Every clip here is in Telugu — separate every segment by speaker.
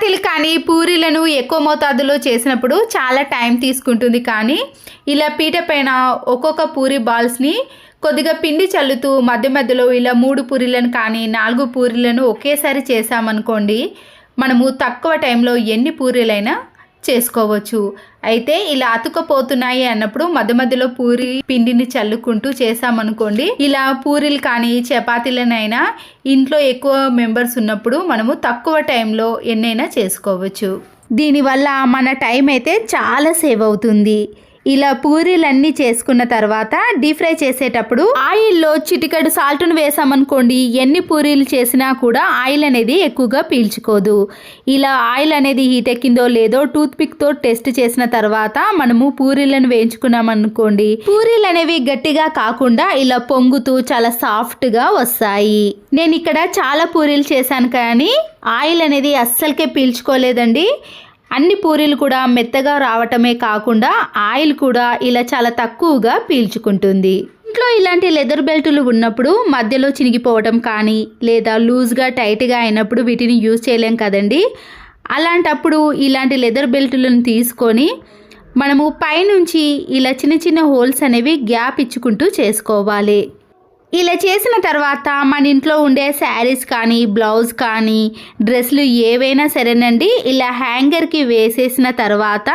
Speaker 1: చపాతీలు కానీ పూరీలను ఎక్కువ మోతాదులో చేసినప్పుడు చాలా టైం తీసుకుంటుంది. కానీ ఇలా పీట పైన ఒక్కొక్క పూరీ బాల్స్ని కొద్దిగా పిండి చల్లుతూ మధ్య మధ్యలో ఇలా 3 పూరీలను కానీ 4 పూరీలను ఒకేసారి చేసామనుకోండి, మనము తక్కువ టైంలో ఎన్ని పూరీలైనా చేసుకోవచ్చు. అయితే ఇలా అతుకపోతున్నాయి అన్నప్పుడు మధ్య మధ్యలో పూరి పిండిని చల్లుకుంటూ చేసామనుకోండి, ఇలా పూరీలు కానీ చపాతీలనైనా ఇంట్లో ఎక్కువ మెంబర్స్ ఉన్నప్పుడు మనము తక్కువ టైంలో ఎన్నైనా చేసుకోవచ్చు. దీనివల్ల మన టైం అయితే చాలా సేవ్ అవుతుంది. ఇలా పూరీలన్నీ చేసుకున్న తర్వాత డీప్ ఫ్రై చేసేటప్పుడు ఆయిల్లో చిటికెడు సాల్ట్ను వేసామనుకోండి, ఎన్ని పూరీలు చేసినా కూడా ఆయిల్ అనేది ఎక్కువగా పీల్చుకోదు. ఇలా ఆయిల్ అనేది హీట్ ఎక్కిందో లేదో టూత్ పిక్తో టెస్ట్ చేసిన తర్వాత మనము పూరీలను వేయించుకున్నామనుకోండి, పూరీలు అనేవి గట్టిగా కాకుండా ఇలా పొంగుతూ చాలా సాఫ్ట్గా వస్తాయి. నేను ఇక్కడ చాలా పూరీలు చేశాను కానీ ఆయిల్ అనేది అస్సలకే పీల్చుకోలేదండి. అన్ని పూరీలు కూడా మెత్తగా రావటమే కాకుండా ఆయిల్ కూడా ఇలా చాలా తక్కువగా పీల్చుకుంటుంది. ఇంట్లో ఇలాంటి లెదర్ బెల్టులు ఉన్నప్పుడు మధ్యలో చినిగిపోవటం కానీ లేదా లూజ్గా టైట్గా అయినప్పుడు వీటిని యూజ్ చేయలేం కదండి. అలాంటప్పుడు ఇలాంటి లెదర్ బెల్టులను తీసుకొని మనము పైనుంచి ఇలా చిన్న చిన్న హోల్స్ అనేవి గ్యాప్ ఇచ్చుకుంటూ చేసుకోవాలి. ఇలా చేసిన తర్వాత మన ఇంట్లో ఉండే శారీస్ కానీ బ్లౌజ్ కానీ డ్రెస్లు ఏవైనా సరేనండి, ఇలా హ్యాంగర్కి వేసేసిన తర్వాత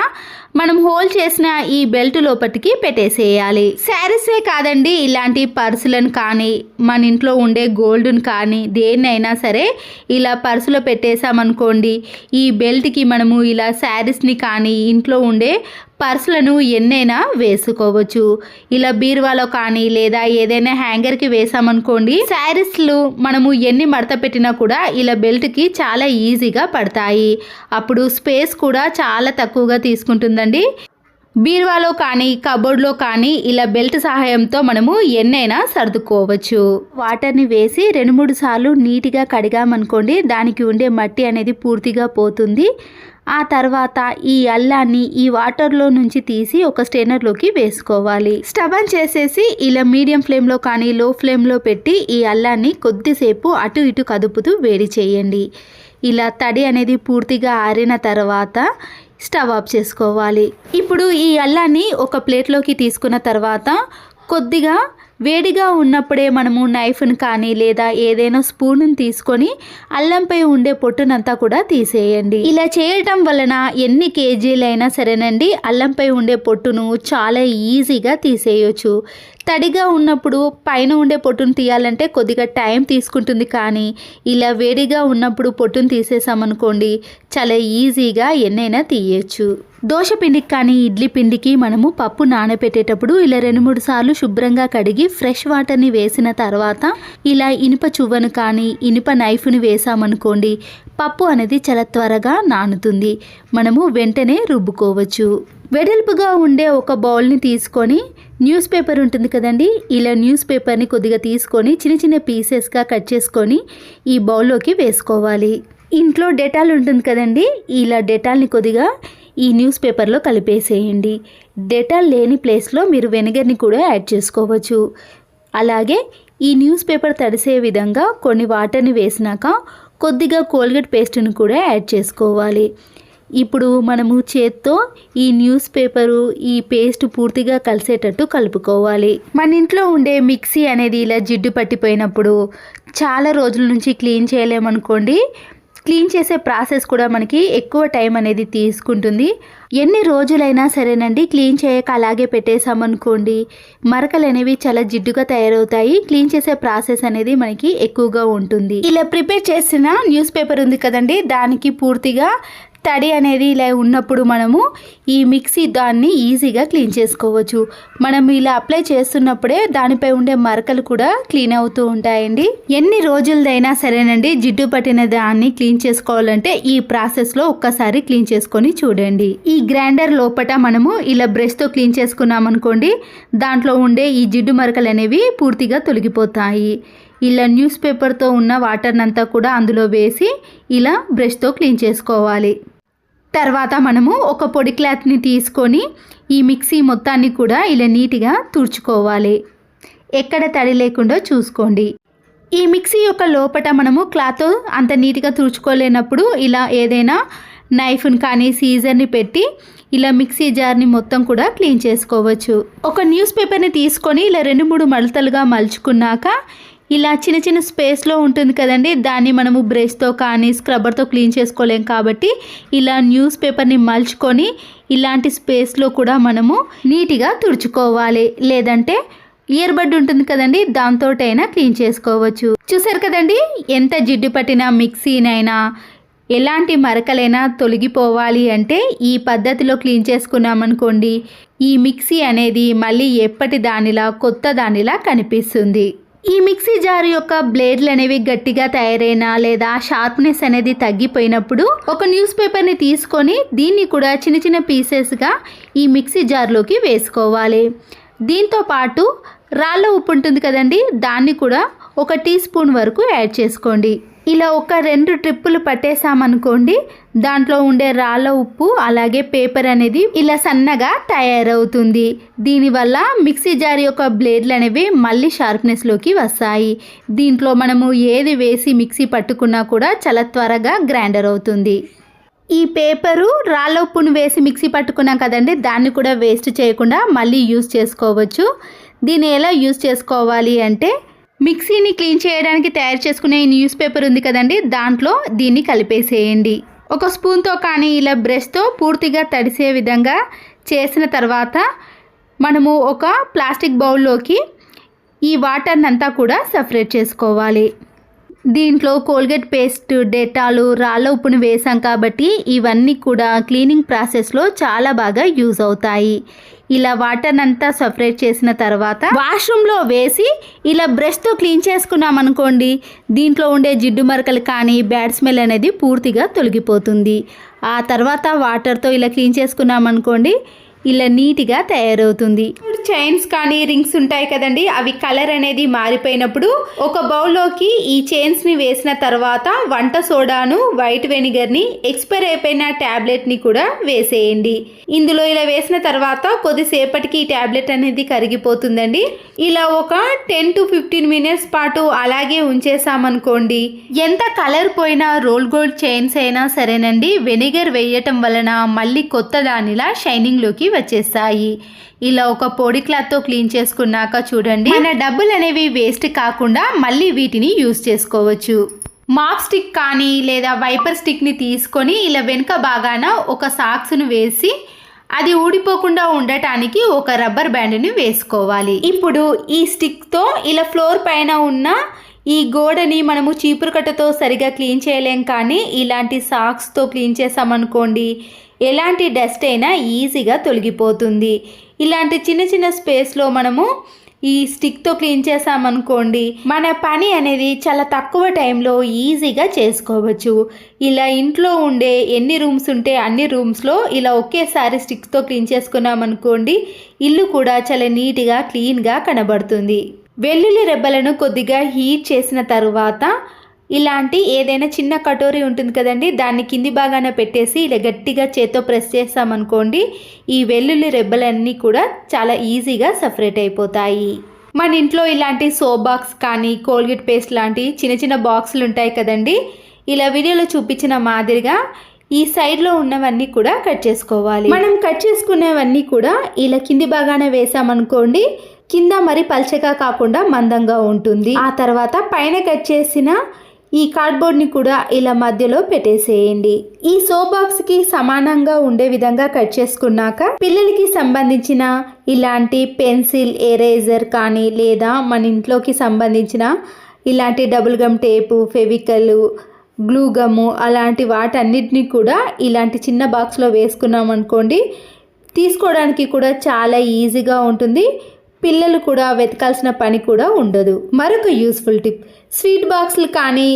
Speaker 1: మనం హోల్ చేసిన ఈ బెల్ట్ లోపటికి పెట్టేసేయాలి. శారీసే కాదండి, ఇలాంటి పర్సులను కానీ మన ఇంట్లో ఉండే గోల్డ్ను కానీ దేన్నైనా సరే ఇలా పర్సులో పెట్టేసామనుకోండి, ఈ బెల్ట్కి మనము ఇలా శారీస్ని కానీ ఇంట్లో ఉండే పర్సులను ఎన్నైనా వేసుకోవచ్చు. ఇలా బీరువాలో కానీ లేదా ఏదైనా హ్యాంగర్కి వేసామనుకోండి, శారీస్లు మనము ఎన్ని మడత పెట్టినా కూడా ఇలా బెల్ట్కి చాలా ఈజీగా పడతాయి. అప్పుడు స్పేస్ కూడా చాలా తక్కువగా తీసుకుంటుందండి. బీరువాలో కానీ కబోర్డ్లో కానీ ఇలా బెల్ట్ సహాయంతో మనము ఎన్నైనా సర్దుకోవచ్చు. వాటర్ని వేసి 2-3 సార్లు నీట్గా కడిగామనుకోండి, దానికి ఉండే మట్టి అనేది పూర్తిగా పోతుంది. ఆ తర్వాత ఈ అల్లాన్ని ఈ వాటర్లో నుంచి తీసి ఒక స్టెయినర్లోకి వేసుకోవాలి. స్టవ్ ఆన్ చేసేసి ఇలా మీడియం ఫ్లేమ్లో కానీ లో ఫ్లేమ్లో పెట్టి ఈ అల్లాన్ని కొద్దిసేపు అటు ఇటు కదుపుతూ వేడి చేయండి. ఇలా తడి అనేది పూర్తిగా ఆరిన తర్వాత స్టవ్ ఆఫ్ చేసుకోవాలి. ఇప్పుడు ఈ అల్లాన్ని ఒక ప్లేట్లోకి తీసుకున్న తర్వాత కొద్దిగా వేడిగా ఉన్నప్పుడే మనము నైఫ్ను కానీ లేదా ఏదైనా స్పూన్ను తీసుకొని అల్లంపై ఉండే పొట్టునంతా కూడా తీసేయండి. ఇలా చేయటం వలన ఎన్ని కేజీలైనా సరేనండి, అల్లంపై ఉండే పొట్టును చాలా ఈజీగా తీసేయచ్చు. తడిగా ఉన్నప్పుడు పైన ఉండే పొట్టును తీయాలంటే కొద్దిగా టైం తీసుకుంటుంది. కానీ ఇలా వేడిగా ఉన్నప్పుడు పొట్టును తీసేసామనుకోండి, చాలా ఈజీగా ఎన్నైనా తీయచ్చు. దోశ పిండికి కానీ ఇడ్లీ పిండికి మనము పప్పు నానబెట్టేటప్పుడు ఇలా 2-3 సార్లు శుభ్రంగా కడిగి ఫ్రెష్ వాటర్ని వేసిన తర్వాత ఇలా ఇనుప చువ్వను కానీ ఇనుప నైఫ్ని వేసామనుకోండి, పప్పు అనేది చాలా త్వరగా నానుతుంది. మనము వెంటనే రుబ్బుకోవచ్చు. వెడల్పుగా ఉండే ఒక బౌల్ని తీసుకొని న్యూస్ పేపర్ ఉంటుంది కదండి, ఇలా న్యూస్ పేపర్ని కొద్దిగా తీసుకొని చిన్న చిన్న పీసెస్గా కట్ చేసుకొని ఈ బౌల్లోకి వేసుకోవాలి. ఇంట్లో డెటాల్ ఉంటుంది కదండి, ఇలా డెటాల్ని కొద్దిగా ఈ న్యూస్ పేపర్లో కలిపేసేయండి. డెటాల్ లేని ప్లేస్లో మీరు వెనిగర్ని కూడా యాడ్ చేసుకోవచ్చు. అలాగే ఈ న్యూస్ పేపర్ తడిసే విధంగా కొన్ని వాటర్ని వేసినాక కొద్దిగా కోల్గేట్ పేస్ట్ని కూడా యాడ్ చేసుకోవాలి. ఇప్పుడు మనము చేత్తో ఈ న్యూస్ పేపరు ఈ పేస్ట్ పూర్తిగా కలిసేటట్టు కలుపుకోవాలి. మన ఇంట్లో ఉండే మిక్సీ అనేది ఇలా జిడ్డు పట్టిపోయినప్పుడు చాలా రోజుల నుంచి క్లీన్ చేయలేమనుకోండి, క్లీన్ చేసే ప్రాసెస్ కూడా మనకి ఎక్కువ టైం అనేది తీసుకుంటుంది. ఎన్ని రోజులైనా సరేనండి, క్లీన్ చేయక అలాగే పెట్టేసామనుకోండి, మరకలు అనేవి చాలా జిడ్డుగా తయారవుతాయి. క్లీన్ చేసే ప్రాసెస్ అనేది మనకి ఎక్కువగా ఉంటుంది. ఇలా ప్రిపేర్ చేసిన న్యూస్ పేపర్ ఉంది కదండి, దానికి పూర్తిగా తడి అనేది ఇలా ఉన్నప్పుడు మనము ఈ మిక్సీ దాన్ని ఈజీగా క్లీన్ చేసుకోవచ్చు. మనం ఇలా అప్లై చేస్తున్నప్పుడే దానిపై ఉండే మరకలు కూడా క్లీన్ అవుతూ ఉంటాయండి. ఎన్ని రోజులదైనా సరేనండి, జిడ్డు పట్టిన దాన్ని క్లీన్ చేసుకోవాలంటే ఈ ప్రాసెస్లో ఒక్కసారి క్లీన్ చేసుకొని చూడండి. ఈ గ్రైండర్ లోపల మనము ఇలా బ్రష్తో క్లీన్ చేసుకున్నామనుకోండి, దాంట్లో ఉండే ఈ జిడ్డు మరకలు అనేవి పూర్తిగా తొలగిపోతాయి. ఇలా న్యూస్ పేపర్తో ఉన్న వాటర్నంతా కూడా అందులో వేసి ఇలా బ్రష్తో క్లీన్ చేసుకోవాలి. తర్వాత మనము ఒక పొడి క్లాత్ని తీసుకొని ఈ మిక్సీ మొత్తాన్ని కూడా ఇలా నీట్గా తుడుచుకోవాలి. ఎక్కడ తడి లేకుండా చూసుకోండి. ఈ మిక్సీ యొక్క లోపట మనము క్లాత్ అంత నీట్గా తుడుచుకోలేనప్పుడు ఇలా ఏదైనా నైఫ్ని కానీ సీజర్ని పెట్టి ఇలా మిక్సీ జార్ని మొత్తం కూడా క్లీన్ చేసుకోవచ్చు. ఒక న్యూస్ పేపర్ని తీసుకొని ఇలా 2-3 మడతలుగా మలుచుకున్నాక ఇలా చిన్న చిన్న స్పేస్లో ఉంటుంది కదండి, దాన్ని మనము బ్రష్తో కానీ స్క్రబ్బర్తో క్లీన్ చేసుకోలేం కాబట్టి ఇలా న్యూస్ పేపర్ని మలుచుకొని ఇలాంటి స్పేస్లో కూడా మనము నీట్గా తుడుచుకోవాలి. లేదంటే ఇయర్ బడ్ ఉంటుంది కదండి, దాంతోటైనా క్లీన్ చేసుకోవచ్చు. చూసారు కదండి, ఎంత జిడ్డు పట్టిన మిక్సీనైనా ఎలాంటి మరకలైనా తొలగిపోవాలి అంటే ఈ పద్ధతిలో క్లీన్ చేసుకున్నామనుకోండి, ఈ మిక్సీ అనేది మళ్ళీ ఎప్పటి దానిలా కొత్త దానిలా కనిపిస్తుంది. ఈ మిక్సీ జార్ యొక్క బ్లేడ్లు అనేవి గట్టిగా తయారైనా లేదా షార్ప్నెస్ అనేది తగ్గిపోయినప్పుడు ఒక న్యూస్ పేపర్ని తీసుకొని దీన్ని కూడా చిన్న చిన్న పీసెస్గా ఈ మిక్సీ జార్లోకి వేసుకోవాలి. దీంతో పాటు రాళ్ళ ఉప్పు ఉంటుంది కదండి, దాన్ని కూడా 1 టీ స్పూన్ వరకు యాడ్ చేసుకోండి. ఇలా ఒక 2 ట్రిప్పులు పట్టేసామనుకోండి, దాంట్లో ఉండే రాళ్ళ ఉప్పు అలాగే పేపర్ అనేది ఇలా సన్నగా తయారవుతుంది. దీనివల్ల మిక్సీ జార్ యొక్క బ్లేడ్లు అనేవి మళ్ళీ షార్ప్నెస్లోకి వస్తాయి. దీంట్లో మనము ఏది వేసి మిక్సీ పట్టుకున్నా కూడా చాలా త్వరగా గ్రైండర్ అవుతుంది. ఈ పేపరు రాళ్ళ ఉప్పును వేసి మిక్సీ పట్టుకున్నాం కదండి, దాన్ని కూడా వేస్ట్ చేయకుండా మళ్ళీ యూజ్ చేసుకోవచ్చు. దీన్ని ఎలా యూజ్ చేసుకోవాలి అంటే మిక్సీని క్లీన్ చేయడానికి తయారు చేసుకునే ఈ న్యూస్ పేపర్ ఉంది కదండి, దాంట్లో దీన్ని కలిపేసేయండి. ఒక స్పూన్తో కానీ ఇలా బ్రష్తో పూర్తిగా తడిసే విధంగా చేసిన తర్వాత మనము ఒక ప్లాస్టిక్ బౌల్లోకి ఈ వాటర్ని అంతా కూడా సపరేట్ చేసుకోవాలి. దీంట్లో కోల్గేట్ పేస్ట్, డెటాలు, రాళ్ళ ఉప్పును వేసాం కాబట్టి ఇవన్నీ కూడా క్లీనింగ్ ప్రాసెస్లో చాలా బాగా యూజ్ అవుతాయి. ఇలా వాటర్ని అంతా సపరేట్ చేసిన తర్వాత వాష్రూమ్లో వేసి ఇలా బ్రష్తో క్లీన్ చేసుకున్నాం అనుకోండి, దీంట్లో ఉండే జిడ్డు మరకలు కానీ బ్యాడ్ స్మెల్ అనేది పూర్తిగా తొలగిపోతుంది. ఆ తర్వాత వాటర్తో ఇలా క్లీన్ చేసుకున్నాం అనుకోండి, ఇలా నీట్గా తయారవుతుంది. చైన్స్ కానీ రింగ్స్ ఉంటాయి కదండి, అవి కలర్ అనేది మారిపోయినప్పుడు ఒక బౌల్లోకి ఈ చైన్స్ని వేసిన తర్వాత వంట సోడాను, వైట్ వెనిగర్ని, ఎక్స్పైర్ అయిపోయిన ట్యాబ్లెట్ని కూడా వేసేయండి. ఇందులో ఇలా వేసిన తర్వాత కొద్దిసేపటికి ఈ ట్యాబ్లెట్ అనేది కరిగిపోతుందండి. ఇలా ఒక 10 to 15 మినిట్స్ పాటు అలాగే ఉంచేసామనుకోండి, ఎంత కలర్ పోయినా రోల్ గోల్డ్ చైన్స్ అయినా సరేనండి, వెనిగర్ వేయటం వలన మళ్ళీ కొత్త దానిలా షైనింగ్లోకి వచ్చేస్తాయి. ఇలా ఒక పొడి క్లాత్తో క్లీన్ చేసుకున్నాక చూడండి, మన డబ్బులు అనేవి వేస్ట్ కాకుండా మళ్ళీ వీటిని యూజ్ చేసుకోవచ్చు. మాప్ స్టిక్ కానీ లేదా వైపర్ స్టిక్ని తీసుకొని ఇలా వెనుక భాగాన ఒక సాక్స్ను వేసి అది ఊడిపోకుండా ఉండటానికి ఒక రబ్బర్ బ్యాండ్ని వేసుకోవాలి. ఇప్పుడు ఈ స్టిక్తో ఇలా ఫ్లోర్ పైన ఉన్న ఈ గోడని మనము చీపురు కట్టతో సరిగా క్లీన్ చేయలేం, కానీ ఇలాంటి సాక్స్తో క్లీన్ చేసామనుకోండి ఎలాంటి డస్ట్ అయినా ఈజీగా తొలగిపోతుంది. ఇలాంటి చిన్న చిన్న స్పేస్లో మనము ఈ స్టిక్తో క్లీన్ చేసామనుకోండి, మన పని అనేది చాలా తక్కువ టైంలో ఈజీగా చేసుకోవచ్చు. ఇలా ఇంట్లో ఉండే ఎన్ని రూమ్స్ ఉంటే అన్ని రూమ్స్లో ఇలా ఒకేసారి స్టిక్తో క్లీన్ చేసుకున్నామనుకోండి, ఇల్లు కూడా చాలా నీట్గా క్లీన్గా కనబడుతుంది. వెల్లుల్లి రెబ్బలను కొద్దిగా హీట్ చేసిన తర్వాత ఇలాంటి ఏదైనా చిన్న కటోరీ ఉంటుంది కదండి, దాన్ని కింది భాగాన పెట్టేసి ఇలా గట్టిగా చేత్తో ప్రెస్ చేసామనుకోండి, ఈ వెల్లుల్లి రెబ్బలన్నీ కూడా చాలా ఈజీగా సపరేట్ అయిపోతాయి. మన ఇంట్లో ఇలాంటి సోప్ బాక్స్ కానీ కోల్గేట్ పేస్ట్ లాంటి చిన్న చిన్న బాక్సులు ఉంటాయి కదండి, ఇలా వీడియోలో చూపించిన మాదిరిగా ఈ సైడ్లో ఉన్నవన్నీ కూడా కట్ చేసుకోవాలి. మనం కట్ చేసుకునేవన్నీ కూడా ఇలా కింది భాగాన వేసామనుకోండి, కింద మరి పల్చగా కాకుండా మందంగా ఉంటుంది. ఆ తర్వాత పైన కట్ చేసిన ఈ కార్డ్బోర్డ్ని కూడా ఇలా మధ్యలో పెట్టేసేయండి. ఈ సోప్ బాక్స్కి సమానంగా ఉండే విధంగా కట్ చేసుకున్నాక పిల్లలకి సంబంధించిన ఇలాంటి పెన్సిల్, ఎరేజర్ కానీ లేదా మన ఇంట్లోకి సంబంధించిన ఇలాంటి double gum tape, Fevicol, glue gum అలాంటి వాటన్నిటిని కూడా ఇలాంటి చిన్న బాక్స్లో వేసుకున్నాం అనుకోండి, తీసుకోవడానికి కూడా చాలా ఈజీగా ఉంటుంది. పిల్లలు కూడా వెతకాల్సిన పని కూడా ఉండదు. మరొక యూస్ఫుల్ టిప్, స్వీట్ బాక్సులు కానీ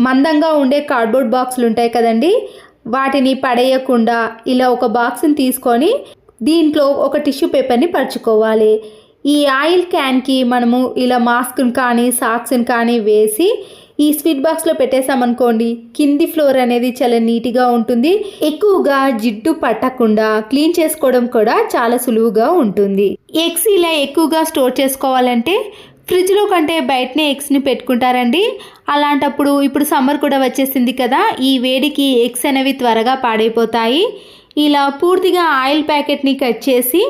Speaker 1: మందంగా ఉండే కార్డ్బోర్డ్ బాక్సులు ఉంటాయి కదండి, వాటిని పడేయకుండా ఇలా ఒక బాక్స్ని తీసుకొని దీంట్లో ఒక టిష్యూ పేపర్ని పరుచుకోవాలి. ఈ ఆయిల్ క్యాన్కి మనము ఇలా మాస్క్ని కానీ సాక్స్ని కానీ వేసి ఈ స్వీట్ బాక్స్లో పెట్టేసామనుకోండి, కింది ఫ్లోర్ అనేది చాలా నీట్గా ఉంటుంది. ఎక్కువగా జిడ్డు పట్టకుండా క్లీన్ చేసుకోవడం కూడా చాలా సులువుగా ఉంటుంది. ఎగ్స్ ఇలా ఎక్కువగా స్టోర్ చేసుకోవాలంటే ఫ్రిడ్జ్లో కంటే బయటనే ఎగ్స్ని పెట్టుకుంటారండి. అలాంటప్పుడు ఇప్పుడు సమ్మర్ కూడా వచ్చేసింది కదా, ఈ వేడికి ఎగ్స్ అనేవి త్వరగా పాడైపోతాయి. ఇలా పూర్తిగా ఆయిల్ ప్యాకెట్ని కట్ చేసి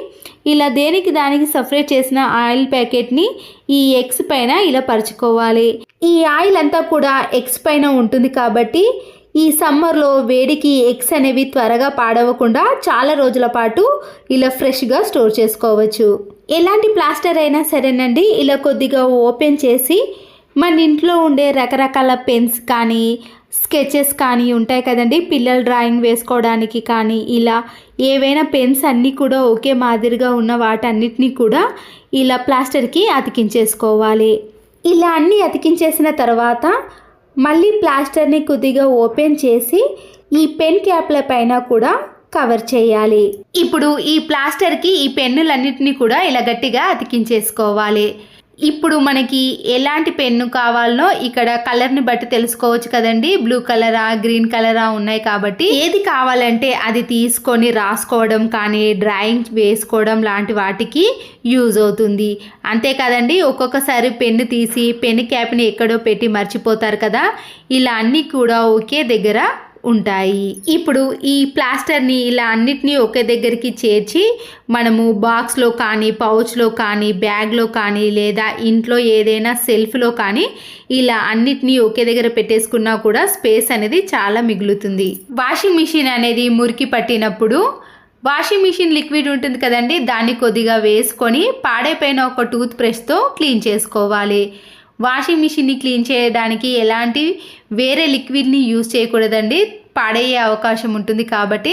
Speaker 1: ఇలా దేనికి దానికి సపరేట్ చేసిన ఆయిల్ ప్యాకెట్ని ఈ ఎగ్స్ పైన ఇలా పరుచుకోవాలి. ఈ ఆయిల్ అంతా కూడా ఎగ్స్ పైన ఉంటుంది కాబట్టి ఈ సమ్మర్లో వేడికి ఎగ్స్ అనేవి త్వరగా పాడవకుండా చాలా రోజుల పాటు ఇలా ఫ్రెష్గా స్టోర్ చేసుకోవచ్చు. ఎలాంటి ప్లాస్టర్ అయినా సరేనండి, ఇలా కొద్దిగా ఓపెన్ చేసి మన ఇంట్లో ఉండే రకరకాల పెన్స్ కానీ స్కెచెస్ కానీ ఉంటాయి కదండి, పిల్లలు డ్రాయింగ్ వేసుకోవడానికి కానీ ఇలా ఏవైనా పెన్స్ అన్నీ కూడా ఒకే మాదిరిగా ఉన్న వాటన్నిటినీ కూడా ఇలా ప్లాస్టర్కి అతికించేసుకోవాలి. ఇలా అన్నీ అతికించేసిన తర్వాత మళ్ళీ ప్లాస్టర్ని కొద్దిగా ఓపెన్ చేసి ఈ పెన్ క్యాప్ల పైన కూడా కవర్ చేయాలి. ఇప్పుడు ఈ ప్లాస్టర్కి ఈ పెన్నులన్నిటినీ కూడా ఇలా గట్టిగా అతికించేసుకోవాలి. ఇప్పుడు మనకి ఎలాంటి పెన్ను కావాలనో ఇక్కడ కలర్ని బట్టి తెలుసుకోవచ్చు కదండి. బ్లూ కలరా గ్రీన్ కలరా ఉన్నాయి కాబట్టి ఏది కావాలంటే అది తీసుకొని రాసుకోవడం కానీ డ్రాయింగ్ వేసుకోవడం లాంటి వాటికి యూజ్ అవుతుంది. అంతే కదండి, ఒక్కొక్కసారి పెన్ను తీసి పెన్ను క్యాప్ని ఎక్కడో పెట్టి మర్చిపోతారు కదా, ఇలా అన్నీ కూడా ఒకే దగ్గర ఉంటాయి. ఇప్పుడు ఈ ప్లాస్టర్ని ఇలా అన్నిటినీ ఒకే దగ్గరికి చేర్చి మనము బాక్స్లో కానీ పౌచ్లో కానీ బ్యాగ్లో కానీ లేదా ఇంట్లో ఏదైనా సెల్ఫ్లో కానీ ఇలా అన్నిటినీ ఒకే దగ్గర పెట్టేసుకున్నా కూడా స్పేస్ అనేది చాలా మిగులుతుంది. వాషింగ్ మిషన్ అనేది మురికి పట్టినప్పుడు వాషింగ్ మిషన్ లిక్విడ్ ఉంటుంది కదండి, దాన్ని కొద్దిగా వేసుకొని పాడైపోయిన ఒక టూత్ బ్రష్తో క్లీన్ చేసుకోవాలి. వాషింగ్ మిషన్ని క్లీన్ చేయడానికి ఎలాంటి వేరే లిక్విడ్ని యూజ్ చేయకూడదండి, పాడయ్యే అవకాశం ఉంటుంది. కాబట్టి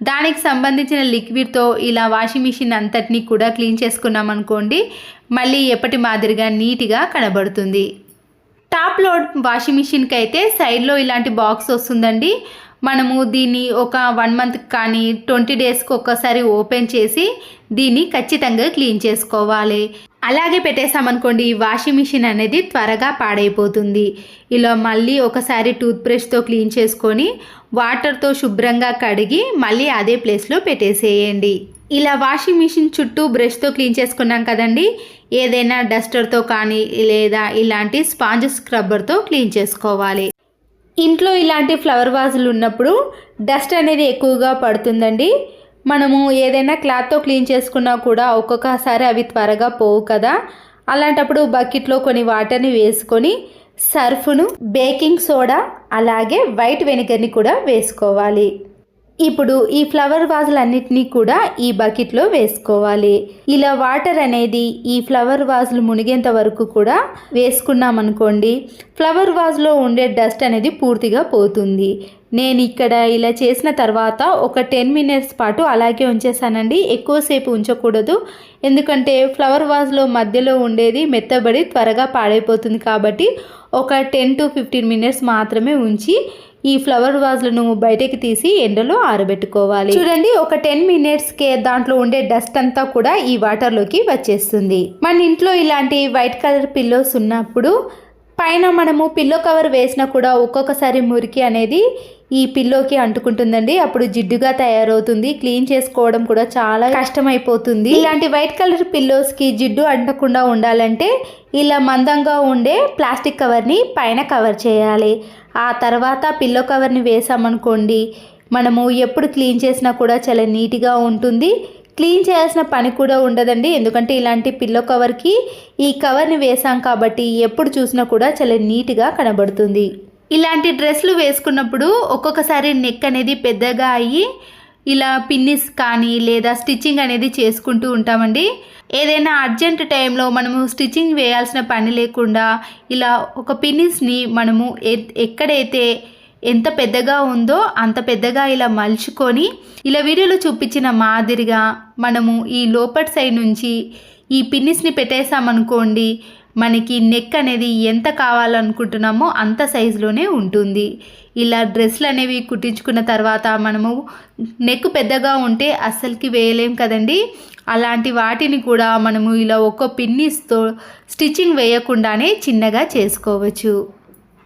Speaker 1: దానికి సంబంధించిన లిక్విడ్తో ఇలా వాషింగ్ మిషన్ అంతటినీ కూడా క్లీన్ చేసుకున్నాం అనుకోండి, మళ్ళీ ఎప్పటి మాదిరిగా నీట్గా కనబడుతుంది. టాప్ లోడ్ వాషింగ్ మిషన్కి అయితే సైడ్లో ఇలాంటి బాక్స్ వస్తుందండి. మనము దీన్ని ఒక 1 మంత్ కానీ 20 డేస్కి ఒక్కసారి ఓపెన్ చేసి దీన్ని ఖచ్చితంగా క్లీన్ చేసుకోవాలి. అలాగే పెట్టేసామనుకోండి వాషింగ్ మిషన్ అనేది త్వరగా పాడైపోతుంది. ఇలా మళ్ళీ ఒకసారి టూత్ బ్రష్తో క్లీన్ చేసుకొని వాటర్తో శుభ్రంగా కడిగి మళ్ళీ అదే ప్లేస్లో పెట్టేసేయండి. ఇలా వాషింగ్ మిషన్ చుట్టూ బ్రష్తో క్లీన్ చేసుకున్నాం కదండి, ఏదైనా డస్టర్తో కానీ లేదా ఇలాంటి స్పాంజ్ స్క్రబ్బర్తో క్లీన్ చేసుకోవాలి. ఇంట్లో ఇలాంటి ఫ్లవర్ వాజులు ఉన్నప్పుడు డస్ట్ అనేది ఎక్కువగా పడుతుందండి. మనము ఏదైనా క్లాత్తో క్లీన్ చేసుకున్నా కూడా ఒక్కొక్కసారి అవి త్వరగా పోవు కదా, అలాంటప్పుడు బకెట్లో కొన్ని వాటర్ని వేసుకొని సర్ఫ్ను, బేకింగ్ సోడా అలాగే వైట్ వెనిగర్ని కూడా వేసుకోవాలి. ఇప్పుడు ఈ ఫ్లవర్ వాజులన్నిటినీ కూడా ఈ బకెట్లో వేసుకోవాలి. ఇలా వాటర్ అనేది ఈ ఫ్లవర్ వాజులు మునిగేంత వరకు కూడా వేసుకున్నామనుకోండి, ఫ్లవర్ వాజ్లో ఉండే డస్ట్ అనేది పూర్తిగా పోతుంది. నేను ఇక్కడ ఇలా చేసిన తర్వాత ఒక 10 మినిట్స్ పాటు అలాగే ఉంచేసానండి. ఎక్కువసేపు ఉంచకూడదు, ఎందుకంటే ఫ్లవర్ వాజ్లో మధ్యలో ఉండేది మెత్తబడి త్వరగా పాడైపోతుంది. కాబట్టి ఒక 10 to 15 మినిట్స్ మాత్రమే ఉంచి ఈ ఫ్లవర్ వాజ్లను బయటకి తీసి ఎండలో ఆరబెట్టుకోవాలి. చూడండి, ఒక 10 మినిట్స్కే దాంట్లో ఉండే డస్ట్ అంతా కూడా ఈ వాటర్లోకి వచ్చేస్తుంది. మన ఇంట్లో ఇలాంటి వైట్ కలర్ పిల్లోస్ ఉన్నప్పుడు పైన మనము పిల్లో కవర్ వేసినా కూడా ఒక్కొక్కసారి మురికి అనేది ఈ పిల్లోకి అంటుకుంటుందండి. అప్పుడు జిడ్డుగా తయారవుతుంది, క్లీన్ చేసుకోవడం కూడా చాలా కష్టమైపోతుంది. ఇలాంటి వైట్ కలర్ పిల్లోస్కి జిడ్డు అంటకుండా ఉండాలంటే ఇలా మందంగా ఉండే ప్లాస్టిక్ కవర్ని పైన కవర్ చేయాలి. ఆ తర్వాత పిల్లో కవర్ని వేసామనుకోండి, మనము ఎప్పుడు క్లీన్ చేసినా కూడా చాలా నీట్గా ఉంటుంది. క్లీన్ చేయాల్సిన పని కూడా ఉండదండి, ఎందుకంటే ఇలాంటి పిల్లో కవర్కి ఈ కవర్ని వేసాం కాబట్టి ఎప్పుడు చూసినా కూడా చాలా నీట్గా కనబడుతుంది. ఇలాంటి డ్రెస్లు వేసుకున్నప్పుడు ఒక్కొక్కసారి నెక్ అనేది పెద్దగా అయ్యి ఇలా పిన్నిస్ కానీ లేదా స్టిచ్చింగ్ అనేది చేసుకుంటూ ఉంటామండి. ఏదైనా అర్జెంట్ టైంలో మనము స్టిచ్చింగ్ వేయాల్సిన పని లేకుండా ఇలా ఒక పిన్నిస్ని మనము ఎక్కడైతే ఎంత పెద్దగా ఉందో అంత పెద్దగా ఇలా మలుచుకొని ఇలా వీడియోలో చూపించిన మాదిరిగా మనము ఈ లోపటి సైడ్ నుంచి ఈ పిన్నిస్ని పెట్టేసామనుకోండి, మనకి నెక్ అనేది ఎంత కావాలనుకుంటున్నామో అంత సైజులోనే ఉంటుంది. ఇలా డ్రెస్లు అనేవి కుట్టించుకున్న తర్వాత మనము నెక్ పెద్దగా ఉంటే అస్సలకి వేయలేం కదండి, అలాంటి వాటిని కూడా మనము ఇలా ఒక పిన్నిస్తో స్టిచ్చింగ్ వేయకుండానే చిన్నగా చేసుకోవచ్చు.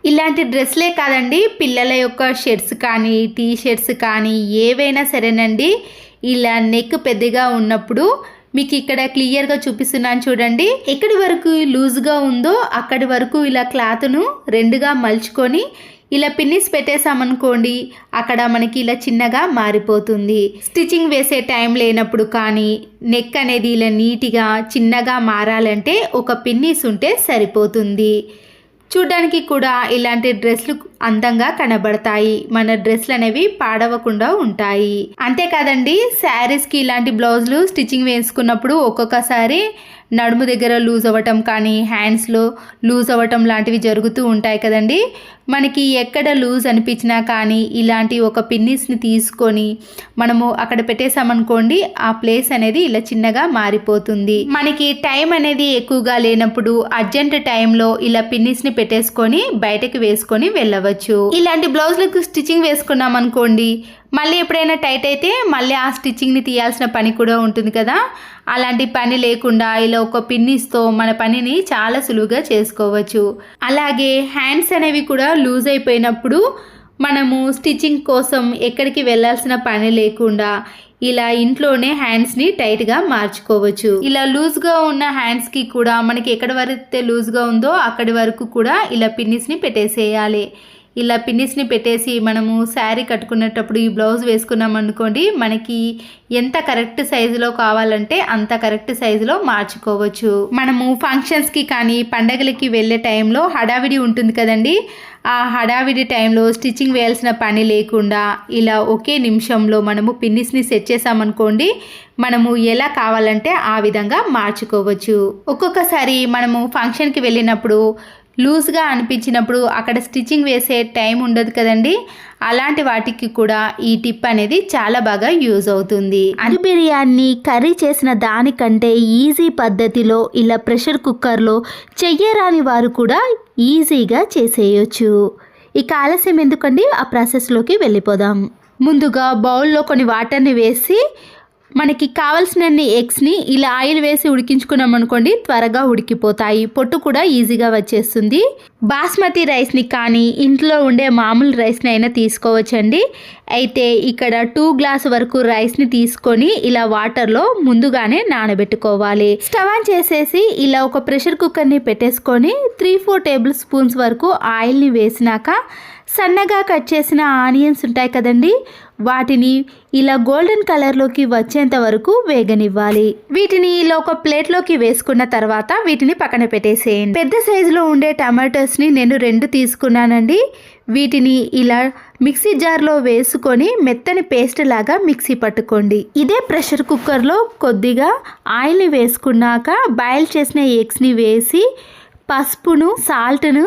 Speaker 1: ఇలాంటి డ్రెస్లే కాదండి, పిల్లల యొక్క షర్ట్స్ కానీ టీ షర్ట్స్ కానీ ఏవైనా సరేనండి, ఇలా నెక్ పెద్దగా ఉన్నప్పుడు మీకు ఇక్కడ క్లియర్గా చూపిస్తున్నాను చూడండి. ఎక్కడి వరకు లూజ్గా ఉందో అక్కడి వరకు ఇలా క్లాత్ను రెండుగా మలుచుకొని ఇలా పిన్నిస్ పెట్టేసామనుకోండి, అక్కడ మనకి ఇలా చిన్నగా మారిపోతుంది. స్టిచ్చింగ్ వేసే టైం లేనప్పుడు కానీ నెక్ అనేది ఇలా నీట్గా చిన్నగా మారాలంటే ఒక పిన్నిస్ ఉంటే సరిపోతుంది. చూడ్డానికి కూడా ఇలాంటి డ్రెస్లు అందంగా కనబడతాయి, మన డ్రెస్లు అనేవి పాడవకుండా ఉంటాయి. అంతేకాదండి, శారీస్కి ఇలాంటి బ్లౌజులు స్టిచ్చింగ్ వేసుకున్నప్పుడు ఒక్కొక్కసారి నడుము దగ్గర లూజ్ అవ్వటం కానీ హ్యాండ్స్లో లూజ్ అవ్వటం లాంటివి జరుగుతూ ఉంటాయి కదండి. మనకి ఎక్కడ లూజ్ అనిపించినా కానీ ఇలాంటి ఒక పిన్నిస్ని తీసుకొని మనము అక్కడ పెట్టేసామనుకోండి, ఆ ప్లేస్ అనేది ఇలా చిన్నగా మారిపోతుంది. మనకి టైం అనేది ఎక్కువగా లేనప్పుడు అర్జెంట్ టైంలో ఇలా పిన్నిస్ని పెట్టేసుకొని బయటకు వేసుకొని వెళ్ళవచ్చు. ఇలాంటి బ్లౌజులకు స్టిచ్చింగ్ వేసుకున్నాం అనుకోండి, మళ్ళీ ఎప్పుడైనా టైట్ అయితే మళ్ళీ ఆ స్టిచ్చింగ్ని తీయాల్సిన పని కూడా ఉంటుంది కదా. అలాంటి పని లేకుండా ఇలా ఒక పిన్నిస్తో మన పనిని చాలా సులువుగా చేసుకోవచ్చు. అలాగే హ్యాండ్స్ అనేవి కూడా లూజ్ అయిపోయినప్పుడు మనము స్టిచ్చింగ్ కోసం ఎక్కడికి వెళ్ళాల్సిన పని లేకుండా ఇలా ఇంట్లోనే హ్యాండ్స్ని టైట్గా మార్చుకోవచ్చు. ఇలా లూజ్గా ఉన్న హ్యాండ్స్కి కూడా మనకి ఎక్కడి వరకు లూజ్గా ఉందో అక్కడి వరకు కూడా ఇలా పిన్నిస్ని పెట్టేసేయాలి. ఇలా పిన్నిస్ని పెట్టేసి మనము శారీ కట్టుకునేటప్పుడు ఈ బ్లౌజ్ వేసుకున్నాం అనుకోండి, మనకి ఎంత కరెక్ట్ సైజులో కావాలంటే అంత కరెక్ట్ సైజులో మార్చుకోవచ్చు. మనము ఫంక్షన్స్కి కానీ పండగలకి వెళ్ళే టైంలో హడావిడి ఉంటుంది కదండి. ఆ హడావిడి టైంలో స్టిచ్చింగ్ వేయాల్సిన పని లేకుండా ఇలా ఒకే నిమిషంలో మనము పిన్నిస్ని సెట్ చేసామనుకోండి, మనము ఎలా కావాలంటే ఆ విధంగా మార్చుకోవచ్చు. ఒక్కొక్కసారి మనము ఫంక్షన్కి వెళ్ళినప్పుడు లూజ్గా అనిపించినప్పుడు అక్కడ స్టిచ్చింగ్ వేసే టైం ఉండదు కదండి. అలాంటి వాటికి కూడా ఈ టిప్ అనేది చాలా బాగా యూజ్ అవుతుంది.
Speaker 2: అల్లు బిర్యానీ కర్రీ చేసిన దానికంటే ఈజీ పద్ధతిలో ఇలా ప్రెషర్ కుక్కర్లో చెయ్యరాని వారు కూడా ఈజీగా చేసేయచ్చు. ఇక ఆలస్యం ఎందుకండి, ఆ ప్రాసెస్లోకి వెళ్ళిపోదాం. ముందుగా బౌల్లో కొన్ని వాటర్ని వేసి మనకి కావాల్సినన్ని ఎగ్స్ని ఇలా ఆయిల్ వేసి ఉడికించుకున్నాం అనుకోండి, త్వరగా ఉడికిపోతాయి, పొట్టు కూడా ఈజీగా వచ్చేస్తుంది. బాస్మతి రైస్ని కానీ ఇంట్లో ఉండే మామూలు రైస్ని అయినా తీసుకోవచ్చండి. అయితే ఇక్కడ 2 గ్లాస్ వరకు రైస్ని తీసుకొని ఇలా వాటర్లో ముందుగానే నానబెట్టుకోవాలి. స్టవ్ ఆన్ చేసేసి ఇలా ఒక ప్రెషర్ కుక్కర్ని పెట్టేసుకొని 3-4 టేబుల్ స్పూన్స్ వరకు ఆయిల్ని వేసినాక సన్నగా కట్ చేసిన ఆనియన్స్ ఉంటాయి కదండి, వాటిని ఇలా గోల్డెన్ కలర్లోకి వచ్చేంత వరకు వేగనివ్వాలి. వీటిని ఇలా ఒక ప్లేట్లోకి వేసుకున్న తర్వాత వీటిని పక్కన పెట్టేసేయండి. పెద్ద సైజులో ఉండే టమాటోస్ని నేను 2 తీసుకున్నానండి. వీటిని ఇలా మిక్సీ జార్లో వేసుకొని మెత్తని పేస్ట్ లాగా మిక్సీ పట్టుకోండి. ఇదే ప్రెషర్ కుక్కర్లో కొద్దిగా ఆయిల్ని వేసుకున్నాక బాయిల్ చేసిన ఎగ్స్ని వేసి పసుపును, సాల్ట్ను,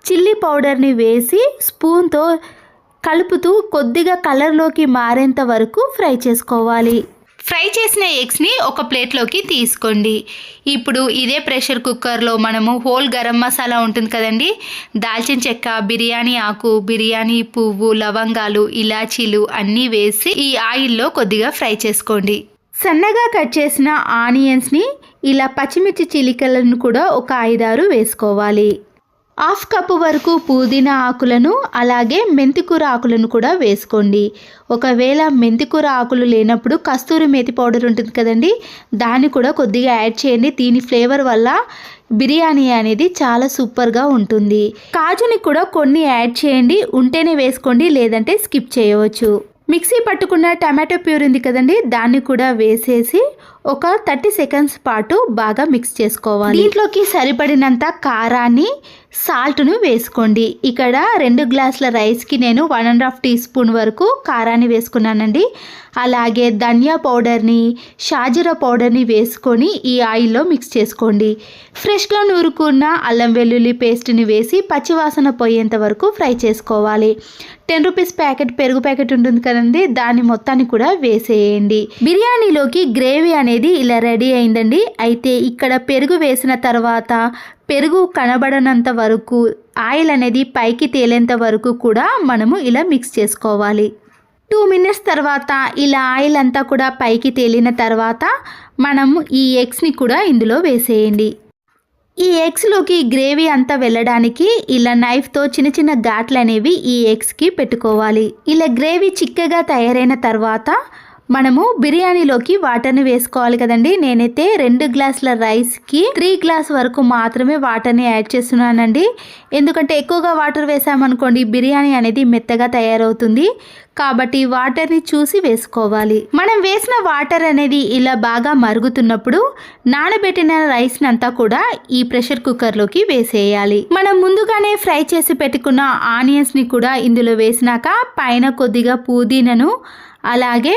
Speaker 2: చిల్లీ పౌడర్ని వేసి స్పూన్తో కలుపుతూ కొద్దిగా కలర్లోకి మారేంత వరకు ఫ్రై చేసుకోవాలి.
Speaker 1: ఫ్రై చేసిన ఎగ్స్ని ఒక ప్లేట్లోకి తీసుకోండి. ఇప్పుడు ఇదే ప్రెషర్ కుక్కర్లో మనము హోల్ గరం మసాలా ఉంటుంది కదండి, దాల్చిన చెక్క, బిర్యానీ ఆకు, బిర్యానీ పువ్వు, లవంగాలు, ఇలాచీలు అన్నీ వేసి ఈ ఆయిల్లో కొద్దిగా ఫ్రై చేసుకోండి.
Speaker 2: సన్నగా కట్ చేసిన ఆనియన్స్ని ఇలా పచ్చిమిర్చి చిలికలను కూడా ఒక 5-6 వేసుకోవాలి. 1/2 కప్పు వరకు పుదీనా ఆకులను అలాగే మెంతికూర ఆకులను కూడా వేసుకోండి. ఒకవేళ మెంతికూర ఆకులు లేనప్పుడు కస్తూరి మేతి పౌడర్ ఉంటుంది కదండి, దాన్ని కూడా కొద్దిగా యాడ్ చేయండి. దీని ఫ్లేవర్ వల్ల బిర్యానీ అనేది చాలా సూపర్గా ఉంటుంది. కాజుని కూడా కొన్ని యాడ్ చేయండి, ఉంటేనే వేసుకోండి, లేదంటే స్కిప్ చేయవచ్చు. మిక్సీ పట్టుకున్న టమాటో ప్యూర్ ఉంది కదండి, దాన్ని కూడా వేసేసి ఒక 30 సెకండ్స్ పాటు బాగా మిక్స్ చేసుకోవాలి. దీంట్లోకి సరిపడినంత కారాన్ని, సాల్ట్ను వేసుకోండి. ఇక్కడ 2 గ్లాసుల రైస్కి నేను 1.5 టీ స్పూన్ వరకు కారాన్ని వేసుకున్నానండి. అలాగే ధనియా పౌడర్ని, షాజీరా పౌడర్ని వేసుకొని ఈ ఆయిల్లో మిక్స్ చేసుకోండి. ఫ్రెష్గా నూరుకున్న అల్లం వెల్లుల్లి పేస్ట్ని వేసి పచ్చివాసన పోయేంత వరకు ఫ్రై చేసుకోవాలి. 10 రూపీస్ ప్యాకెట్ పెరుగు ప్యాకెట్ ఉంటుంది కదండి, దాన్ని మొత్తాన్ని కూడా వేసేయండి. బిర్యానీలోకి గ్రేవీ అనేది ఇలా రెడీ అయిందండి. అయితే ఇక్కడ పెరుగు వేసిన తర్వాత పెరుగు కనబడనంత వరకు, ఆయిల్ అనేది పైకి తేలేంత వరకు కూడా మనము ఇలా మిక్స్ చేసుకోవాలి. 2 మినిట్స్ తర్వాత ఇలా ఆయిల్ అంతా కూడా పైకి తేలిన తర్వాత మనము ఈ ఎగ్స్ని కూడా ఇందులో వేసేయండి. ఈ ఎగ్స్లోకి గ్రేవీ అంతా వెళ్ళడానికి ఇలా నైఫ్తో చిన్న చిన్న ఘాట్లు అనేవి ఈ ఎగ్స్కి పెట్టుకోవాలి. ఇలా గ్రేవీ చిక్కగా తయారైన తర్వాత మనము బిర్యానీలోకి వాటర్ని వేసుకోవాలి కదండి. నేనైతే 2 గ్లాసుల రైస్కి 3 గ్లాస్ వరకు మాత్రమే వాటర్ని యాడ్ చేస్తున్నానండి. ఎందుకంటే ఎక్కువగా వాటర్ వేసామనుకోండి బిర్యానీ అనేది మెత్తగా తయారవుతుంది. కాబట్టి వాటర్ని చూసి వేసుకోవాలి. మనం వేసిన వాటర్ అనేది ఇలా బాగా మరుగుతున్నప్పుడు నానబెట్టిన రైస్ని అంతా కూడా ఈ ప్రెషర్ కుక్కర్లోకి వేసేయాలి. మనం ముందుగానే ఫ్రై చేసి పెట్టుకున్న ఆనియన్స్ని కూడా ఇందులో వేసినాక పైన కొద్దిగా పుదీనాను అలాగే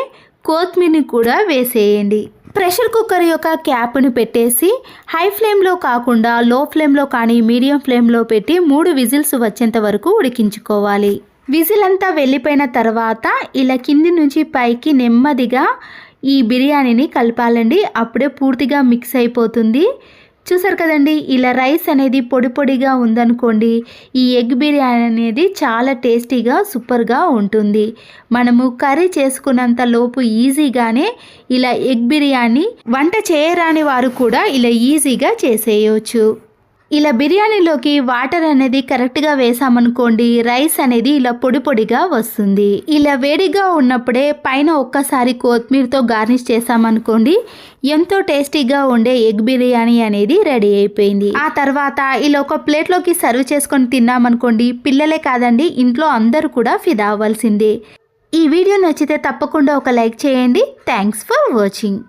Speaker 2: కొత్తిమీరని కూడా వేసేయండి. ప్రెషర్ కుక్కర్ యొక్క క్యాప్ను పెట్టేసి హై ఫ్లేమ్లో కాకుండా లో ఫ్లేమ్లో కానీ మీడియం ఫ్లేమ్లో పెట్టి 3 విజిల్స్ వచ్చేంత వరకు ఉడికించుకోవాలి. విజిల్ అంతా వెళ్ళిపోయిన తర్వాత ఇలా కింది నుంచి పైకి నెమ్మదిగా ఈ బిర్యానీని కలపాలండి. అప్పుడే పూర్తిగా మిక్స్ అయిపోతుంది. చూసారు కదండి, ఇలా రైస్ అనేది పొడి పొడిగా ఉందనుకోండి ఈ ఎగ్ బిర్యానీ అనేది చాలా టేస్టీగా సూపర్గా ఉంటుంది. మనము కర్రీ చేసుకున్నంత లోపు ఈజీగానే ఇలా ఎగ్ బిర్యానీ వంట చేయరాని వారు కూడా ఇలా ఈజీగా చేసేయవచ్చు. ఇలా బిర్యానీలోకి వాటర్ అనేది కరెక్ట్గా వేసామనుకోండి రైస్ అనేది ఇలా పొడి పొడిగా వస్తుంది. ఇలా వేడిగా ఉన్నప్పుడే పైన ఒక్కసారి కొత్తిమీరతో గార్నిష్ చేసామనుకోండి ఎంతో టేస్టీగా ఉండే ఎగ్ బిర్యానీ అనేది రెడీ అయిపోయింది. ఆ తర్వాత ఇలా ఒక ప్లేట్లోకి సర్వ్ చేసుకొని తిన్నామనుకోండి పిల్లలే కాదండి ఇంట్లో అందరూ కూడా ఫిదా అవ్వాల్సిందే. ఈ వీడియో నచ్చితే తప్పకుండా ఒక లైక్ చేయండి. Thanks for watching.